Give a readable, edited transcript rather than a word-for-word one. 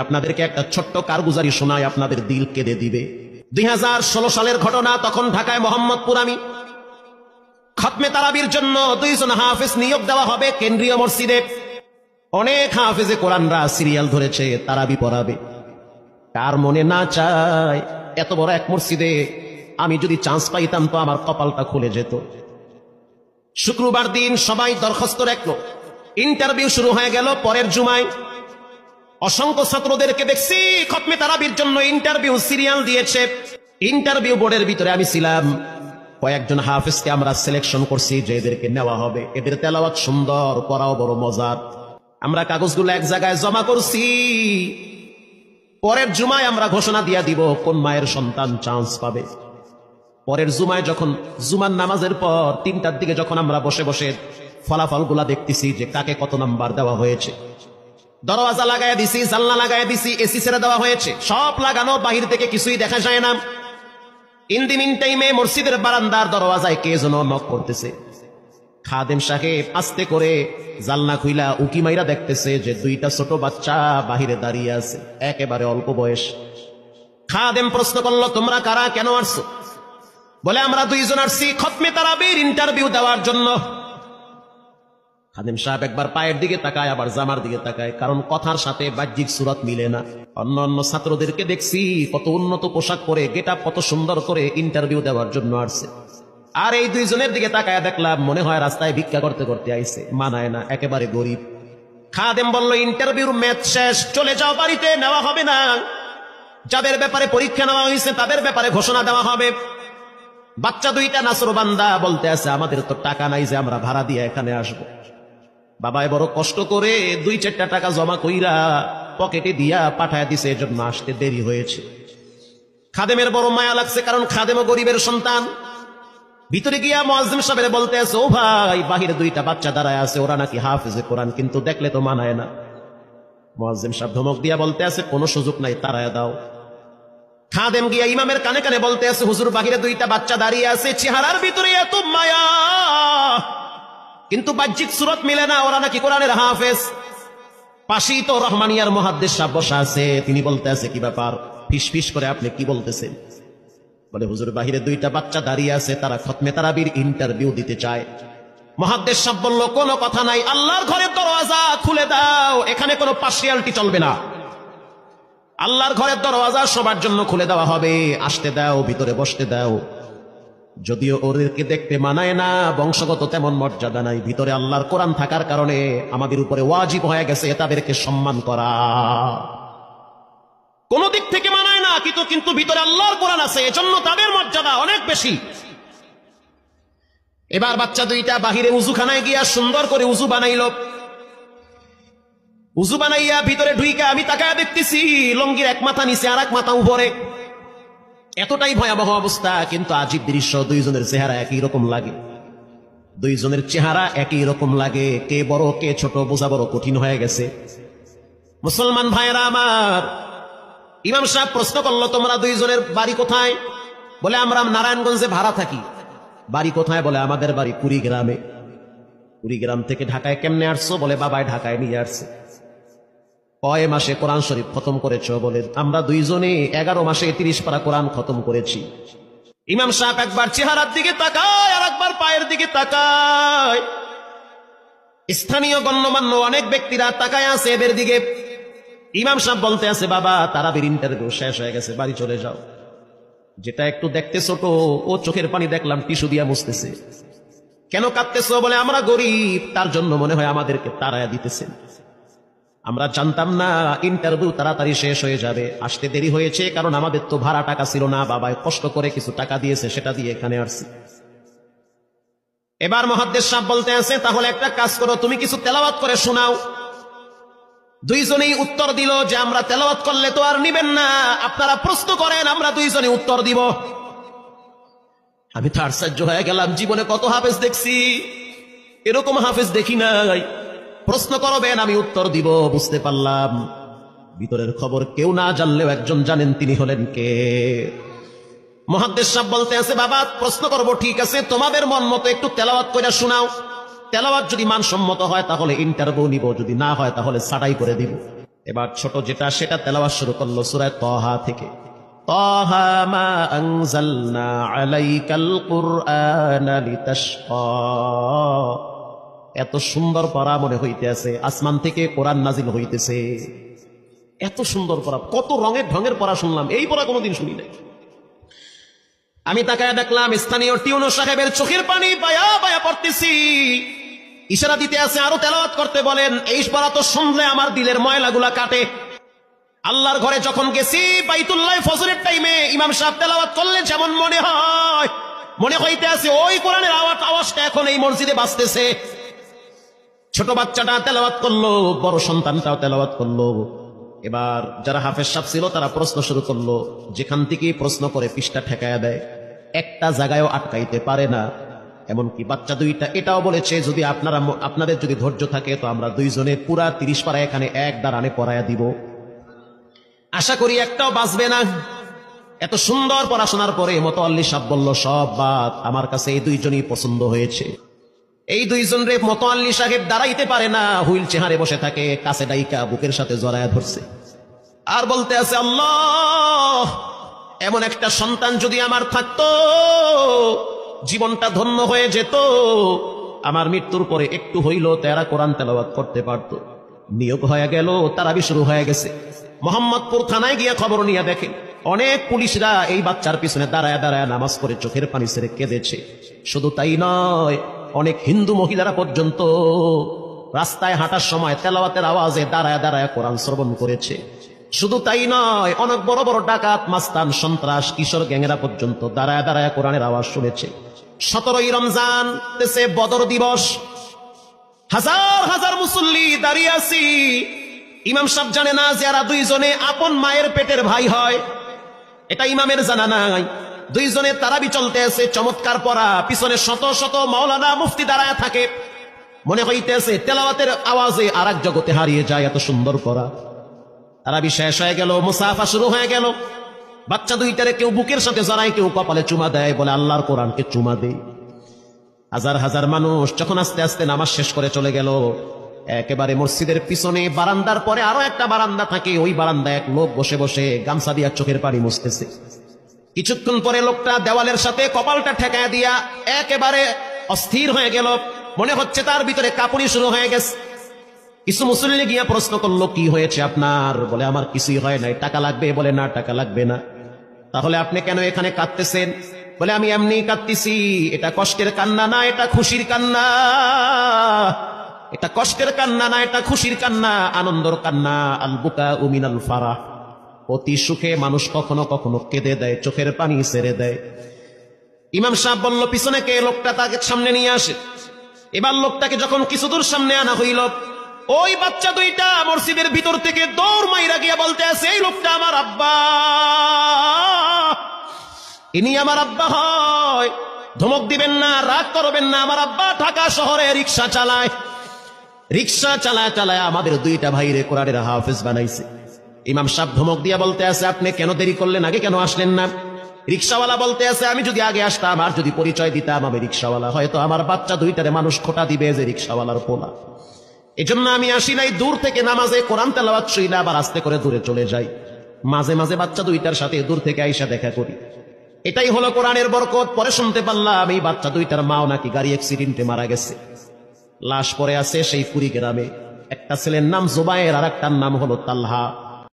আপনাদেরকে একটা ছোট্ট কারগুজারি শোনায়, আপনাদের দিল কেঁদে দিবে। 2016 সালের ঘটনা। তখন ঢাকায় মোহাম্মদপুর আমি খতমে তারাবির জন্য 2 জন হাফেজ নিয়োগ দেওয়া হবে কেন্দ্রীয় মসজিদে। অনেক হাফেজে কোরআনরা সিরিয়াল ধরেছে তারাবি পড়াবে। কার মনে না চায় এত বড় এক মসজিদে আমি যদি চান্স পাইতাম তো আমার কপালটা খুলে যেত। শুক্রবার দিন সবাই দরখাস্ত রাখলো, ইন্টারভিউ শুরু হয়ে গেল। পরের জুমায় অসংখ্য ছাত্রদেরকে দেখছি খতমে তারাবির জন্য ইন্টারভিউ সিরিয়াল দিয়েছে। ইন্টারভিউ বোর্ডের ভিতরে আমি ছিলাম। কয়েকজন হাফেজকে আমরা সিলেকশন করছি যে এদেরকে নেওয়া হবে। এদের তেলাওয়াত সুন্দর, পড়াও বড় মজার। আমরা কাগজগুলো এক জায়গায় জমা করছি। পরের জুমায় আমরা ঘোষণা দিয়ে দিব কোন মায়ের সন্তান চান্স পাবে। পরের জুমায় যখন জুমার নামাজের পর 3টার দিকে যখন আমরা বসে বসে ফলাফলগুলা দেখতেছি যে কাকে কত নাম্বার দেওয়া হয়েছে, দরওয়াজা লাগায় দিছি, জানলা লাগায় দিছি, এসি ছেড়ে দেওয়া হয়েছে, সব লাগানো, বাহির থেকে কিছুই দেখা যায় না। ইন দি মিন টাইমে মসজিদের বারান্দার দরওয়াজায় কে যেন নক করতেছে। খাদেম সাহেব আস্তে করে জানলা খুইলা উকি মাইরা দেখতেছে যে 2টা ছোট বাচ্চা বাহিরে দাঁড়িয়ে আছে, একেবারে অল্প বয়স। খাদেম প্রশ্ন করলো, তোমরা কারা, কেন আসছো? বলে, আমরা 2 জন আসছি খতমে তারাবির ইন্টারভিউ দেওয়ার জন্য। খাদেম সাহেব একবার পায়ের দিকে তাকায়, আবার জামার দিকে তাকায়, কারণ কথার সাথে বাহ্যিক সুরত মিলে না। অন্য ছাত্রদেরকে দেখছি কত উন্নত পোশাক পরে, গেটআপ কত সুন্দর করে ইন্টারভিউ দেওয়ার জন্য আসছে। আর এই 2 জনের দিকে তাকায় দেখলাম মনে হয় রাস্তায় ভিক্ষা করতে করতে আইছে, মানায় না, একেবারে গরিব। খাদেম বলল, ইন্টারভিউর ম্যাচ শেষ, চলে যাও বাড়িতে, নেওয়া হবে না। যাদের ব্যাপারে পরীক্ষা নেওয়া হয়েছে তাদের ব্যাপারে ঘোষণা দেওয়া হবে। বাচ্চা 2টা নাসরবান্দা বলতে আছে, আমাদের তো টাকা নাই যে আমরা ভাড়া দিয়ে এখানে আসব। বাবায় বড় কষ্ট করে 2-4টা টাকা জমা কইরা পকেটে দিয়া পাঠায় দিছে, এজন্য আসতে দেরি হয়েছে। খাদেমের বড় মায়া লাগছে, কারণ খাদেমও গরিবের সন্তান। ভিতরে গিয়া মুয়াজ্জিম সাহেব বলতে আছে, ও ভাই, বাহিরে 2টা বাচ্চা দাঁড়ায় আছে, ওরা নাকি হাফেজে কোরআন, কিন্তু দেখলে তো মানায় না। মুয়াজ্জিম সাহেব ধমক দিয়া বলতে আছে, কোনো সুযোগ নাই, তাড়ায় দাও। খাদেম গিয়া ইমামের কানে কানে বলতে আছে, হুজুর, বাহিরে 2টা বাচ্চা দাঁড়িয়ে আছে, চেহারার ভিতরে এত মায়া, কিন্তু বাহ্যিক সুরত মিলে না, ওরা নাকি কোরআনের হাফেজ। পাশেই তো রহমানিয়ার মুহাদ্দিস সাহেব বসা আছে, তিনি বলতে আছে, কি ব্যাপার, ফিস ফিস করে আপনি কি বলতেছেন? বলে, হুজুর, বাহিরে 2টা বাচ্চা দাঁড়িয়ে আছে, তারা খতমে তারাবির ইন্টারভিউ দিতে চায়। মুহাদ্দিস সাহেব বলল, কোনো কথা নাই, আল্লাহর ঘরের দরওয়াজা খুলে দাও, এখানে কোনো পার্সিয়ালিটি চলবে না। আল্লাহর ঘরের দরওয়াজা সবার জন্য খুলে দেওয়া হবে, আসতে দাও, ভিতরে বসতে দাও। যদিও ওদেরকে দেখতে মানায় না, বংশগত তেমন মর্যাদা নাই, ভিতরে আল্লাহর কোরআন থাকার কারণে আমাদের উপরে ওয়াজিব হয়ে গেছে তাদেরকে সম্মান করা। কোন দিক থেকে মানায় না, কিন্তু ভিতরে আল্লাহর কোরআন আছে, এজন্য তাদের মর্যাদা অনেক বেশি। এবার বাচ্চা 2টা বাহিরে উজুখানায় গিয়া সুন্দর করে উজু বানাইল। উজু বানাইয়া ভিতরে ঢুইকা আমি তাকায় দেখতেছি লঙ্গির এক মাথা নিচে আর এক মাথা উপরে। এতটাই ভয়াবহ অবস্থা, কিন্তু আজীব দৃশ্য। 2 জনের চেহারা একই রকম লাগে, 2 জনের চেহারা একই রকম লাগে। কে বড় কে ছোট বোঝা বড় কঠিন হয়ে গেছে। মুসলমান ভাইয়েরা আমার, ইমাম সাহেব প্রশ্ন করলো, তোমরা 2 জনের বাড়ি কোথায়? বলে, আমরা নারায়ণগঞ্জে ভাড়া থাকি। বাড়ি কোথায়? বলে, আমাদের বাড়ি কুড়িগ্রামে। কুড়িগ্রাম থেকে ঢাকায় কেমনে আসছো? বলে, বাবায় ঢাকায় নিয়ে আসছে। কয় মাসে কোরআন শরীফ খতম করেছ? বলে, আমরা 2 জনে 11 মাসে 30 পারা কোরআন খতম করেছি। ইমাম সাহেব একবার চেহারার দিকে তাকায় আর একবার পায়ের দিকে তাকায়। স্থানীয় গণ্যমান্য অনেক ব্যক্তিরা তাকায় আছে এদের দিকে। ইমাম সাহেব বলতে আছে, বাবা, তারাবির ইন্টারভিউ শেষ হয়ে গেছে, বাড়ি চলে যাও। যেটা একটু দেখতে ছোট, ও চোখের পানি দেখলাম টিস্যু দিয়া মুছতেছে। কেন কাঁদতেছ? বলে, আমরা গরিব, তার জন্য মনে হয় আমাদেরকে তাড়ায়া দিতেছেন। আমরা জানতাম না ইন্টারভিউ তাড়াতাড়ি শেষ হয়ে যাবে, আসতে দেরি হয়েছে, কারণ আমাদের তো ভাড়া টাকা ছিল না, বাবাই কষ্ট করে কিছু টাকা দিয়েছে, সেটা দিয়ে এখানে আসছি। এবার মুহাদ্দিস সাহেব বলতে আছে, তাহলে একটা কাজ করো, তুমি কিছু তেলাওয়াত করে শোনাও। 2 জনেই উত্তর দিল যে, আমরা তেলাওয়াত করলে তো আর নিবেন না, আপনারা প্রশ্ন করেন, আমরা 2 জনে উত্তর দিব। আমি তো আশ্চর্য হয়ে গেলাম, জীবনে কত হাফেজ দেখছি, এরকম হাফেজ দেখি নাই। প্রশ্ন করবেন, আমি উত্তর দিব। বুঝতে পারলাম ভিতরের খবর কেউ না জানলেও একজন জানেন, তিনি হলেন কে? মুহাদ্দিস সাহেব বলতে আছে, বাবা, প্রশ্ন করব, ঠিক আছে, তোমাদের মন মতো একটু তেলাওয়াত করে শোনাও। তেলাওয়াত যদি মানসম্মত হয় তাহলে ইন্টারভিউ নিব, যদি না হয় তাহলে ছাঁটাই করে দিব। এবার ছোট যেটা সেটা তেলাওয়াত শুরু করলো সূরা তাহা থেকে। তাহা মা আনজালনা আলাইকাল কুরআনা লিতাশকা। এত সুন্দর পড়া মনে হইতেছে আসমান থেকে কোরআন নাজিল হইতেছে। এত সুন্দর পড়া, কত রঙের ঢঙের পড়া শুনলাম, এই পড়া কোনোদিন শুনি নাই। আমি তাকায় দেখলাম স্থানীয় টিউনো সাহেবের চোখের পানি বায়া বায়া পড়তেছি, ইশারা দিতে আছে আরো তেলাওয়াত করতে বলেন। এই পড়া তো শুনলে আমার দিলের ময়লাগুলা কাটে। আল্লাহর ঘরে যখন গেছি বাইতুল্লাহ ফজরের টাইমে ইমাম সাহেব তেলাওয়াত করলে যেমন মনে হয়, মনে হইতে আছে ওই কোরআনের আওয়াজটা এখন এই মসজিদে বাজতেছে। ছোট বাচ্চাটা তেলাওয়াত করলো, বড় সন্তানটাও তেলাওয়াত করলো। এবার যারা হাফেজ সাহেব ছিল তারা প্রশ্ন শুরু করলো, যেখান থেকে প্রশ্ন করে পৃষ্ঠা ঠেকায়া দেয়, একটা জায়গায়ও আটকাইতে পারে না। এমনকি বাচ্চা দুইটা এটাও বলেছে যদি আপনাদের যদি ধৈর্য থাকে তো আমরা দুইজনে পুরা 30 পারা এখানে এক দাঁড়ানে পড়ায়া দিব। আশা করি একটাও বাঁচবে না। এত সুন্দর পড়াশোনার পরে মোতাল্লি সাহেব বলল সব বাদ, আমার কাছে এই দুইজনই পছন্দ হয়েছে। এই দুইজন রে মোতাল্লি সাহেব দাঁড়াইতে পারে না, হুইল চেহারে বসে থাকে, কাছে ডাইকা বুকের সাথে জড়ায়া ধরছে আর বলতে আছে আল্লাহ, এমন একটা সন্তান যদি আমার থাকতো জীবনটা ধন্য হয়ে যেত। আমার মৃত্যুর পরে একটু হইল তেরা কোরআন তেলাওয়াত করতে পারত। নিয়োগ হয়ে গেল, তারাবি শুরু হয়ে গেছে। মোহাম্মদপুর থানায় গিয়ে খবর নিয়ে দেখে অনেক পুলিশরা এই বাচ্চার পিছনে দাঁড়ায় দাঁড়ায় নামাজ পড়ে চোখের পানি ছেড়ে কেঁদেছে। শুধু তাই নয়, অনেক হিন্দু মহিলারা পর্যন্ত রাস্তায় হাঁটার সময় তেলাওয়াতের আওয়াজে দাঁড়ায় দাঁড়ায় কোরআন শ্রবণ করেছে। শুধু তাই নয়, অনেক বড় বড় ডাকাত, মাস্তান, সন্ত্রাস, কিশোর গ্যাংরা পর্যন্ত দাঁড়ায় দাঁড়ায় কোরআনের আওয়াজ শুনেছে। 17ই রমজান দেশে বদর দিবস, হাজার হাজার মুসল্লি দাঁড়িয়ে আছি। ইমাম সাহেব জানে না যে এরা দুইজনে আপন মায়ের পেটের ভাই হয়, এটা ইমামের জানা নাই। দুইজনে তারাবি চলতে আছে, চমৎকার পড়া, পিছনে শত শত মাওলানা মুফতি দাঁড়ায় থাকে। মনে হইতেছে তেলাওয়াতের আওয়াজে আর এক জগতে হারিয়ে যায়, এত সুন্দর পড়া। তারাবি শেষ হয়ে গেল, মুসাফা শুরু হয়ে গেল। বাচ্চা দুইটারে কেউ বুকের সাথে জড়ায়, কেউ কপালে চুমা দেয়, বলে আল্লাহর কোরআনকে চুমা দেই। হাজার হাজার মানুষ যখন আস্তে আস্তে নামাজ শেষ করে চলে গেল, একেবারে মসজিদের পিছনে বারান্দার পরে আরো একটা বারান্দা থাকে, ওই বারান্দায় এক লোক বসে বসে গামছা দিয়া চোখের পানি মুছতেছে। কিছুক্ষণ পরে লোকটা দেওয়ালের সাথে কপালটা ঠেকায় দিয়া একেবারে অস্থির হয়ে গেল, মনে হচ্ছে তার ভিতরে কাঁপুনি শুরু হয়ে গেছে। কিছু মুসল্লি গিয়া প্রশ্ন করলো, কি হয়েছে আপনার? বলে আমার কিছুই হয় নাই। টাকা লাগবে? বলে না, টাকা লাগবে না। তাহলে আপনি কেন এখানে কাঁদতেছেন? বলে আমি এমনি কাঁদতেছি, এটা কষ্টের কান্না না, এটা খুশির কান্না। এটা কষ্টের কান্না না, এটা খুশির কান্না, আনন্দর কান্না। আল বুকা মিনাল ফারাহ, অতি সুখে মানুষ কখনো কখনো কেঁদে দেয়, চোখের পানি ছেড়ে দেয়। ইমাম সাহেব বলল পিছনে কে? লোকটা তাকে সামনে নিয়ে আসে। এবার লোকটাকে যখন কিছু দূর সামনে আনা হইল, ওই বাচ্চা দুইটা মসজিদের ভিতর থেকে দৌড় মাইরা গিয়া বলতে আছে, এই লোকটা আমার আব্বা, ইনি আমার আব্বা হয়। ধমক দিবেন না, রাগ করবেন না, আমার আব্বা ঢাকা শহরে রিক্সা চালায়। রিক্সা চালায় চালায় আমাদের দুইটা ভাইরে কোরআনের হাফেজ বানাইছে। ইমাম সাহেব ধমক দিয়া বলতে আছে, আপনি কেন দেরি করলেন? আগে কেন আসলেন না? রিক্সাওয়ালা বলতে আছে, আমি যদি আগে আসতাম আর যদি পরিচয় দিতাম আমি রিক্সাওয়ালা, হয়তো আমার বাচ্চা দুইটারে মানুষ খোটা দিবে যে রিক্সাওয়ালার পোলা। এজন্য আমি আসি নাই। দূর থেকে নামাজে কোরআন তেলাওয়াত শুইলা আবার আস্তে করে দূরে চলে যাই। মাঝে মাঝে বাচ্চা দুইটার সাথে দূর থেকে আইসা দেখা করি। এটাই হলো কোরআনের বরকত। পরে শুনতে পারলাম এই বাচ্চা দুইটার মাও নাকি গাড়ি অ্যাক্সিডেন্টে মারা গেছে। লাশ পড়ে আছে সেই পুরী গ্রামে। একটা ছেলের নাম জুবায়ের আর একটার নাম হলো তালহা।